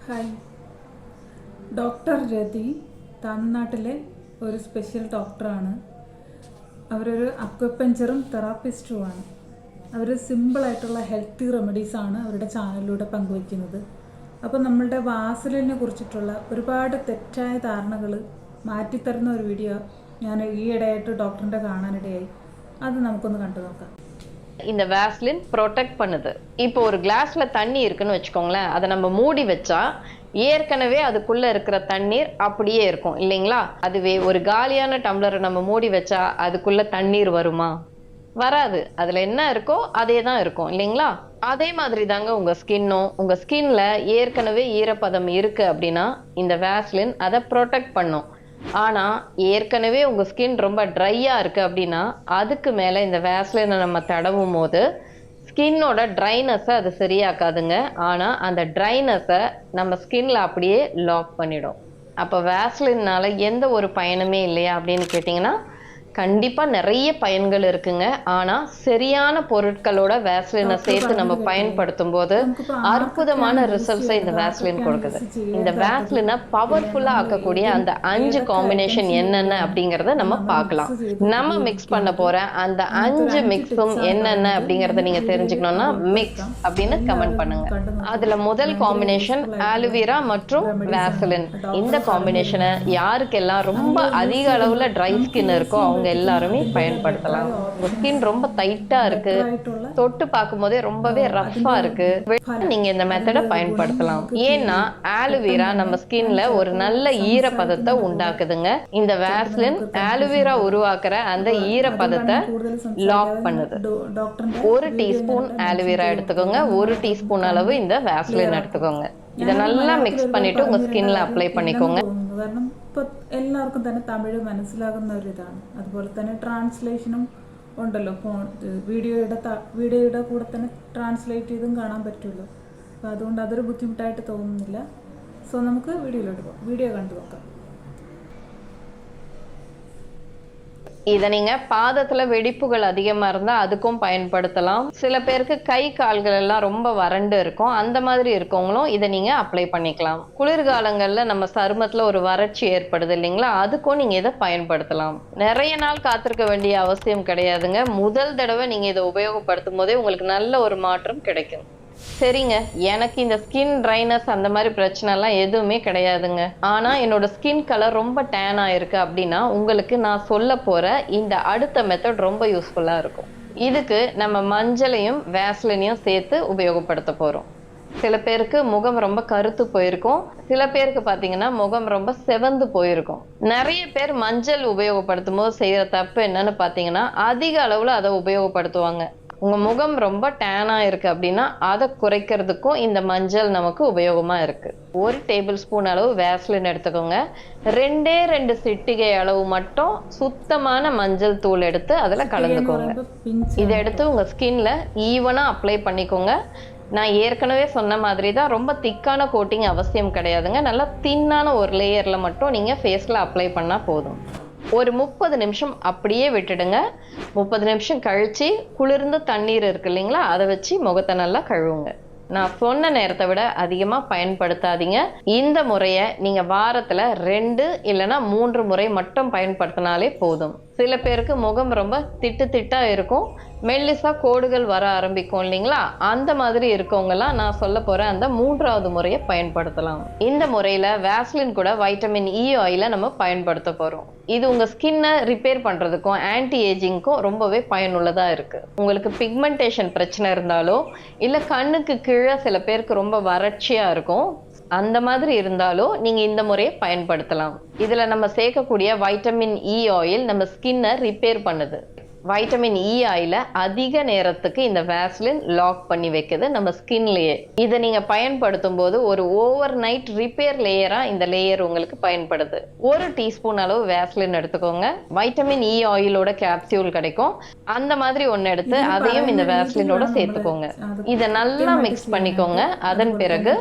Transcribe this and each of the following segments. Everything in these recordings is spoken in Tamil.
ഹായ്, ഡോക്ടർ രതി തമിഴ്നാട്ടിലെ ഒരു സ്പെഷ്യൽ ഡോക്ടറാണ്. അവരൊരു അക്വപ്പഞ്ചറും തെറാപ്പിസ്റ്റുമാണ്. അവർ സിമ്പിളായിട്ടുള്ള ഹെൽത്തി റെമഡീസാണ് അവരുടെ ചാനലിലൂടെ പങ്കുവയ്ക്കുന്നത്. അപ്പോൾ നമ്മളുടെ വാസലിനെ കുറിച്ചിട്ടുള്ള ഒരുപാട് തെറ്റായ ധാരണകൾ മാറ്റിത്തരുന്ന ഒരു വീഡിയോ ഞാൻ ഈയിടെയായിട്ട് ഡോക്ടറിൻ്റെ കാണാനിടയായി. അത് നമുക്കൊന്ന് കണ്ടു നോക്കാം. இந்த வேஸ்லின் ப்ரொடெக்ட் பண்ணுது. இப்போ ஒரு கிளாஸ்ல தண்ணி இருக்குன்னு வச்சுக்கோங்களேன், அதை நம்ம மூடி வச்சா ஏற்கனவே அதுக்குள்ள இருக்கிற தண்ணீர் அப்படியே இருக்கும் இல்லைங்களா? அதுவே ஒரு காலியான டம்ளரை நம்ம மூடி வச்சா அதுக்குள்ள தண்ணீர் வருமா? வராது. அதுல என்ன இருக்கோ அதே தான் இருக்கும் இல்லைங்களா? அதே மாதிரி தாங்க உங்க ஸ்கின்னும். உங்க ஸ்கின்ல ஏற்கனவே ஈரப்பதம் இருக்கு அப்படின்னா இந்த வேஸ்லின் அதை ப்ரொடெக்ட் பண்ணும். ஆனால் ஏற்கனவே உங்கள் ஸ்கின் ரொம்ப ட்ரையாக இருக்குது அப்படின்னா அதுக்கு மேலே இந்த வேஸ்லினை நம்ம தடவும் போது ஸ்கின்னோட ட்ரைனஸை அது சரியாக்காதுங்க. ஆனால் அந்த ட்ரைனஸை நம்ம ஸ்கின்ல அப்படியே லாக் பண்ணிடும். அப்போ வேஸ்லினால் எந்த ஒரு பயனுமே இல்லையா அப்படின்னு கேட்டிங்கன்னா கண்டிப்பாக நிறைய பயன்கள் இருக்குங்க. ஆனால் சரியான பொருட்களோட வேஸ்லினை சேர்த்து நம்ம பயன்படுத்தும் போது அற்புதமான ரிசல்ட்ஸை இந்த வேஸ்லின் கொடுக்குது. இந்த வேஸ்லினை பவர்ஃபுல்லாக ஆக்கக்கூடிய அந்த 5 காம்பினேஷன் என்னென்ன அப்படிங்கிறத நம்ம பார்க்கலாம். நம்ம மிக்ஸ் பண்ண போகிற அந்த 5 மிக்ஸும் என்னென்ன அப்படிங்கிறத நீங்கள் தெரிஞ்சுக்கணும்னா மிக்ஸ் அப்படின்னு கமெண்ட் பண்ணுங்க. அதில் முதல் காம்பினேஷன் ஆலுவேரா மற்றும் வேஸ்லின். இந்த காம்பினேஷனை யாருக்கெல்லாம் ரொம்ப அதிக அளவில் ட்ரை ஸ்கின் இருக்கோ அவங்க எல்லாருமே பயன்படுத்தலாம். உங்க ஸ்கின் ரொம்ப டைட்டா இருக்கு, தொட்டு பார்க்கும் போதே ரொம்பவே ரஃபா இருக்கு, நீங்க இந்த மெத்தடை பயன்படுத்தலாம். ஏன்னா ஆலுவேரா நம்ம ஸ்கின்ல ஒரு நல்ல ஈரப்பதத்தை உண்டாக்குதுங்க. இந்த வேஸ்லின் ஆலுவேரா உருவாக்குற அந்த ஈரப்பதத்தை லாக் பண்ணுது. 1 டீஸ்பூன் ஆலுவேரா எடுத்துக்கோங்க, 1 டீஸ்பூன் அளவு இந்த வேஸ்லின் எடுத்துக்கோங்க. இதை நல்லா மிக்ஸ் பண்ணிட்டு உங்க ஸ்கின்ல அப்ளை பண்ணிக்கோங்க. കാരണം ഇപ്പോൾ എല്ലാവർക്കും തന്നെ തമിഴ് മനസ്സിലാകുന്ന ഒരിതാണ്. അതുപോലെ തന്നെ ട്രാൻസ്ലേഷനും ഉണ്ടല്ലോ, വീഡിയോയുടെ കൂടെ തന്നെ ട്രാൻസ്ലേറ്റ് ചെയ്തും കാണാൻ പറ്റുമല്ലോ. അപ്പോൾ അതുകൊണ്ട് അതൊരു ബുദ്ധിമുട്ടായിട്ട് തോന്നുന്നില്ല. സോ നമുക്ക് വീഡിയോയിലോട്ട് പോകാം. வீடியோ கண்டு നോക്കാം. இதை நீங்க பாதத்துல வெடிப்புகள் அதிகமா இருந்தா அதுக்கும் பயன்படுத்தலாம். சில பேருக்கு கை கால்கள் எல்லாம் ரொம்ப வறண்டு இருக்கும், அந்த மாதிரி இருக்கவங்களும் இதை நீங்க அப்ளை பண்ணிக்கலாம். குளிர்காலங்கள்ல நம்ம சருமத்துல ஒரு வறட்சி ஏற்படுது இல்லைங்களா, அதுக்கும் நீங்க இதை பயன்படுத்தலாம். நிறைய நாள் காத்திருக்க வேண்டிய அவசியம் கிடையாதுங்க. முதல் தடவை நீங்க இதை உபயோகப்படுத்தும் போதே உங்களுக்கு நல்ல ஒரு மாற்றம் கிடைக்கும். சரிங்க, எனக்கு இந்த ஸ்கின் ட்ரைனஸ் அந்த மாதிரி பிரச்சனைலாம் எதுவுமே கிடையாதுங்க. ஆனால் என்னோட ஸ்கின் கலர் ரொம்ப டேன் ஆயிருக்கு அப்படின்னா உங்களுக்கு நான் சொல்ல போகிற இந்த அடுத்த மெத்தட் ரொம்ப யூஸ்ஃபுல்லாக இருக்கும். இதுக்கு நம்ம மஞ்சளையும் வேஸ்லினையும் சேர்த்து உபயோகப்படுத்த போகிறோம். சில பேருக்கு முகம் ரொம்ப கருத்து போயிருக்கும், சில பேருக்கு பார்த்தீங்கன்னா முகம் ரொம்ப செவந்து போயிருக்கும். நிறைய பேர் மஞ்சள் உபயோகப்படுத்தும் போது செய்கிற தப்பு என்னன்னு பார்த்தீங்கன்னா அதிக அளவில் அதை உபயோகப்படுத்துவாங்க. உங்கள் முகம் ரொம்ப டேனாக இருக்குது அப்படின்னா அதை குறைக்கிறதுக்கும் இந்த மஞ்சள் நமக்கு உபயோகமாக இருக்குது. 1 டேபிள் ஸ்பூன் அளவு வேஸ்லின் எடுத்துக்கோங்க. 2 சிட்டிகை அளவு மட்டும் சுத்தமான மஞ்சள் தூள் எடுத்து அதில் கலந்துக்கோங்க. இதை எடுத்து உங்கள் ஸ்கின்ல ஈவனாக அப்ளை பண்ணிக்கோங்க. நான் ஏற்கனவே சொன்ன மாதிரி தான், ரொம்ப திக்கான கோட்டிங் அவசியம் கிடையாதுங்க. நல்லா தின்னான ஒரு லேயரில் மட்டும் நீங்கள் ஃபேஸில் அப்ளை பண்ணால் போதும். ஒரு 30 நிமிஷம் அப்படியே விட்டுடுங்க. 30 நிமிஷம் கழிச்சு குளிர்ந்த தண்ணீர் இருக்கு இல்லைங்களா, அதை வச்சு முகத்தை நல்லா கழுவுங்க. நான் சொன்ன நேரத்தை விட அதிகமாக பயன்படுத்தாதீங்க. இந்த முறையை நீங்கள் வாரத்தில் 2 இல்லைன்னா 3 முறை மட்டும் பயன்படுத்தினாலே போதும். சில பேருக்கு முகம் ரொம்ப திட்டாக இருக்கும், மெல்லிசா கோடுகள் வர ஆரம்பிக்கும் இல்லைங்களா, அந்த மாதிரி இருக்கவங்கலாம் நான் சொல்ல போகிற அந்த 3வது முறையை பயன்படுத்தலாம். இந்த முறையில் வேஸ்லின் கூட வைட்டமின் இ ஆயிலை நம்ம பயன்படுத்த போகிறோம். இது உங்கள் ஸ்கின்னை ரிப்பேர் பண்ணுறதுக்கும் ஆன்டி ஏஜிங்க்கும் ரொம்பவே பயனுள்ளதாக இருக்குது. உங்களுக்கு பிக்மெண்டேஷன் பிரச்சனை இருந்தாலோ இல்லை கண்ணுக்கு கீழே சில பேருக்கு ரொம்ப வறட்சியாக இருக்கும், அந்த மாதிரி இருந்தாலும் நீங்கள் இந்த முறையை பயன்படுத்தலாம். இதில் நம்ம சேர்க்கக்கூடிய வைட்டமின் இ ஆயில் நம்ம ஸ்கின்னை ரிப்பேர் பண்ணுது. வைட்டமின் இ ஆயில அதிக நேரத்துக்கு இந்த வேஸ்லின் லாக் பண்ணி வைக்குது நம்ம ஸ்கின்லயே. இதை நீங்க பயன்படுத்தும் போது ஒரு ஓவர் நைட் ரிப்பேர் லேயரா இந்த லேயர் உங்களுக்கு பயன்படுது. 1 டீஸ்பூன் அளவு வேஸ்லின் எடுத்துக்கோங்க. வைட்டமின் இ ஆயிலோட கேப்சியூல் கிடைக்கும், அந்த மாதிரி ஒன்று எடுத்து அதையும் இந்த வேஸ்லினோட சேர்த்துக்கோங்க. இதை நல்லா மிக்ஸ் பண்ணிக்கோங்க. அதன் பிறகு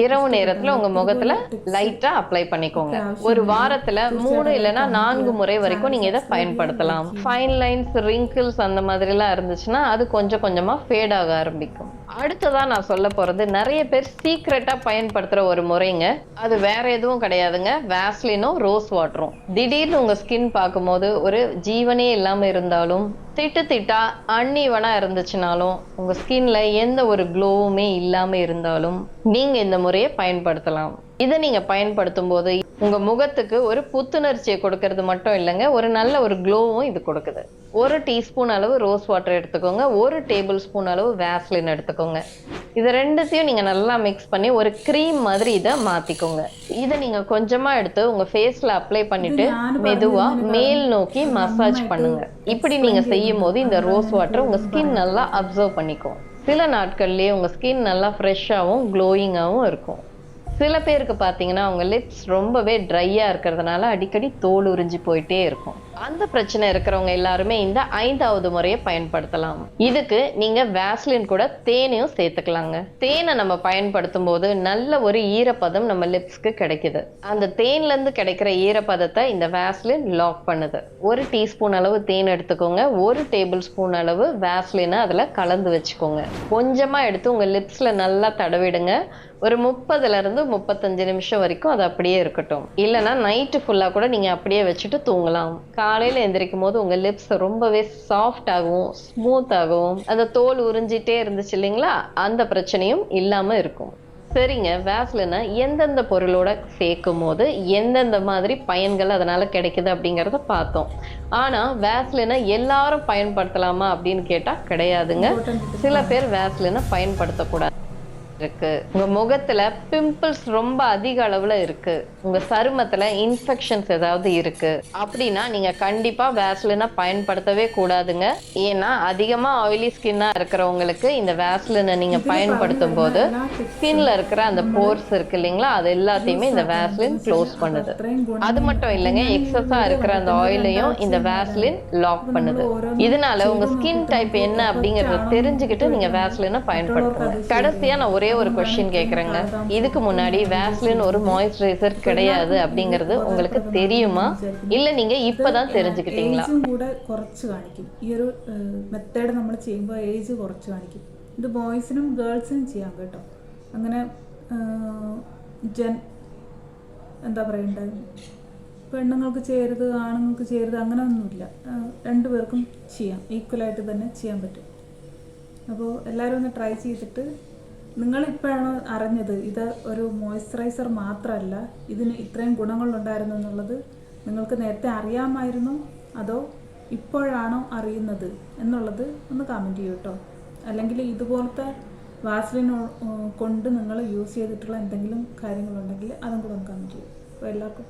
இரவு நேரத்துல உங்க முகத்துல லைட்டா அப்ளை பண்ணிக்கோங்க. ஒரு வாரத்துல 3 இல்லைன்னா 4 முறை வரைக்கும் நீங்க இதை பயன்படுத்தலாம். ஃபைன் லைன்ஸ் wrinkles அந்த மாதிரிலாம் இருந்துச்சுன்னா அது கொஞ்சம் கொஞ்சமா ஃபேட் ஆக ஆரம்பிக்கும். அடுத்ததா நான் சொல்ல போறது நிறைய பேர் சீக்ரெட்டா பயன்படுத்துற ஒரு முறைங்க. அது வேற எதுவும் கிடையாதுங்க. வேஸ்லினும் ரோஸ் வாட்டரும். திடீர்னு உங்க ஸ்கின் பார்க்கும்போது ஒரு ஜீவனே இல்லாம இருந்தாலும், திட்டு திட்டா அன்ஈவனா இருந்துச்சுனாலும், உங்க ஸ்கின்ல எந்த ஒரு க்ளோவுமே இல்லாம இருந்தாலும் நீங்க இந்த முறையை பயன்படுத்தலாம். இதை நீங்க பயன்படுத்தும் போது உங்க முகத்துக்கு ஒரு புத்துணர்ச்சியை கொடுக்கறது மட்டும் இல்லைங்க, ஒரு நல்ல ஒரு க்ளோவும் இது கொடுக்குது. 1 டீஸ்பூன் அளவு ரோஸ் வாட்டர் எடுத்துக்கோங்க, 1 டேபிள் ஸ்பூன் அளவு வேஸ்லின் எடுத்துக்கோங்க. இது ரெண்டுத்தையும் நீங்க நல்லா மிக்ஸ் பண்ணி ஒரு க்ரீம் மாதிரி இதை மாத்திக்கோங்க. இதை நீங்க கொஞ்சமா எடுத்து உங்க ஃபேஸ்ல அப்ளை பண்ணிட்டு மெதுவா மேல் நோக்கி மசாஜ் பண்ணுங்க. இப்படி நீங்க செய்யும் போது இந்த ரோஸ் வாட்டர் உங்க ஸ்கின் நல்லா அப்சர்வ் பண்ணிக்கும். சில நாட்கள்லயே உங்க ஸ்கின் நல்லா ஃப்ரெஷ்ஷாகவும் க்ளோயிங்காகவும் இருக்கும். சில பேருக்கு பார்த்தீங்கன்னா அவங்க லிப்ஸ் ரொம்பவே ட்ரையாக இருக்கிறதுனால அடிக்கடி தோல் உறிஞ்சி போயிட்டே இருக்கும். அந்த பிரச்சனை இருக்கிறவங்க எல்லாருமே இந்த 5வது முறையை பயன்படுத்தலாம். இதுக்கு நீங்க வேஸ்லின் கூட தேனையும் சேர்த்துக்கலாங்க. தேனை நம்ம பயன்படுத்தும் போது நல்ல ஒரு ஈரப்பதம் நம்ம லிப்ஸ்க்கு கிடைக்குது. அந்த தேன்ல இருந்து கிடைக்கிற ஈரப்பதத்தை இந்த வேஸ்லின் லாக் பண்ணுது. 1 டீஸ்பூன் அளவு தேன் எடுத்துக்கோங்க, 1 டேபிள் ஸ்பூன் அளவு வேஸ்லினை அதில் கலந்து வச்சுக்கோங்க. கொஞ்சமா எடுத்து உங்க லிப்ஸ்ல நல்லா தடவிடுங்க. ஒரு 30ல இருந்து 35 நிமிஷம் வரைக்கும் அது அப்படியே இருக்கட்டும். இல்லைன்னா நைட்டு ஃபுல்லாக கூட நீங்கள் அப்படியே வச்சுட்டு தூங்கலாம். காலையில் எந்திரிக்கும் போது உங்கள் லிப்ஸ் ரொம்பவே சாஃப்ட் ஆகவும் ஸ்மூத் ஆகவும் அந்த தோல் உறிஞ்சிட்டே இருந்துச்சு இல்லைங்களா, அந்த பிரச்சனையும் இல்லாமல் இருக்கும். சரிங்க, வேஸ்லினை எந்தெந்த பொருளோட சேர்க்கும் போது எந்தெந்த மாதிரி பயன்கள் அதனால கிடைக்குது அப்படிங்கிறத பார்த்தோம். ஆனால் வேஸ்லினை எல்லாரும் பயன்படுத்தலாமா அப்படின்னு கேட்டால் கிடையாதுங்க. சில பேர் வேஸ்லினை பயன்படுத்தக்கூடாது இருக்கு. உங்க முகத்துல பிம்பிள்ஸ் ரொம்ப அதிக அளவுல இருக்கு, உங்க சருமத்துல இன்ஃபெக்ஷன்ஸ் ஏதாவது இருக்கு அப்படின்னா நீங்க கண்டிப்பா வேஸ்லினை பயன்படுத்தவே கூடாதுங்க. ஏன்னா அதிகமா ஆயிலி ஸ்கின்னா இருக்கிறவங்களுக்கு இந்த வேஸ்லினை நீங்க பயன்படுத்தும் போது ஸ்கின்ல இருக்கிற அந்த போர்ஸ் இருக்கு இல்லைங்களா, அது எல்லாத்தையுமே இந்த வேஸ்லின் க்ளோஸ் பண்ணுது. அது மட்டும் இல்லைங்க, எக்ஸஸா இருக்கிற அந்த ஆயிலையும் இந்த வேஸ்லின் லாக் பண்ணுது. இதனால உங்க ஸ்கின் டைப் என்ன அப்படிங்கறத தெரிஞ்சுக்கிட்டு நீங்க வேஸ்லினை பயன்படுத்துங்க. கடைசியா நான் ஒரே ஒரு क्वेश्चन கேக்குறேங்க. இதுக்கு முன்னாடி வேஸ்லின் ஒரு மாய்ஸ்சரைசர் கிடையாது அப்படிங்கிறது உங்களுக்கு தெரியுமா, இல்ல நீங்க இப்பதான் தெரிஞ்சுக்கிட்டீங்களா? கூட കുറച്ച് കാണിക്കും. ഈ ഒരു മെത്തേഡ് നമ്മൾ ചെയ്യുമ്പോൾ ഏജ് കുറച്ച് കാണിക്കും. ഇത് ബോയ്സിനും ഗേൾസിനും ചെയ്യാം കേട്ടോ. അങ്ങനെ എന്താ പറയണ്ടത്, പെണ്ണുങ്ങൾക്ക് ചെയ്യരുത് ആണുങ്ങൾക്ക് ചെയ്യരുത് അങ്ങനെയൊന്നുമില്ല. രണ്ടുപേർക്കും ചെയ്യാം, ഈക്വലായിട്ട് തന്നെ ചെയ്യാൻ പറ്റും. അപ്പോൾ എല്ലാവരും ഒന്ന് ട്രൈ ചെയ്തിട്ട്, നിങ്ങളിപ്പോഴാണ് അറിഞ്ഞത് ഇത് ഒരു മോയ്സ്ചറൈസർ മാത്രമല്ല ഇതിന് ഇത്രയും ഗുണങ്ങളുണ്ടായിരുന്നു എന്നുള്ളത് നിങ്ങൾക്ക് നേരത്തെ അറിയാമായിരുന്നോ അതോ ഇപ്പോഴാണോ അറിയുന്നത് എന്നുള്ളത് ഒന്ന് കമൻറ്റ് ചെയ്യൂ കേട്ടോ. അല്ലെങ്കിൽ ഇതുപോലത്തെ വാസ്ലിൻ കൊണ്ട് നിങ്ങൾ യൂസ് ചെയ്തിട്ടുള്ള എന്തെങ്കിലും കാര്യങ്ങളുണ്ടെങ്കിൽ അതും കൂടെ ഒന്ന് കമൻറ്റ് ചെയ്യൂ. അപ്പോൾ എല്ലാവർക്കും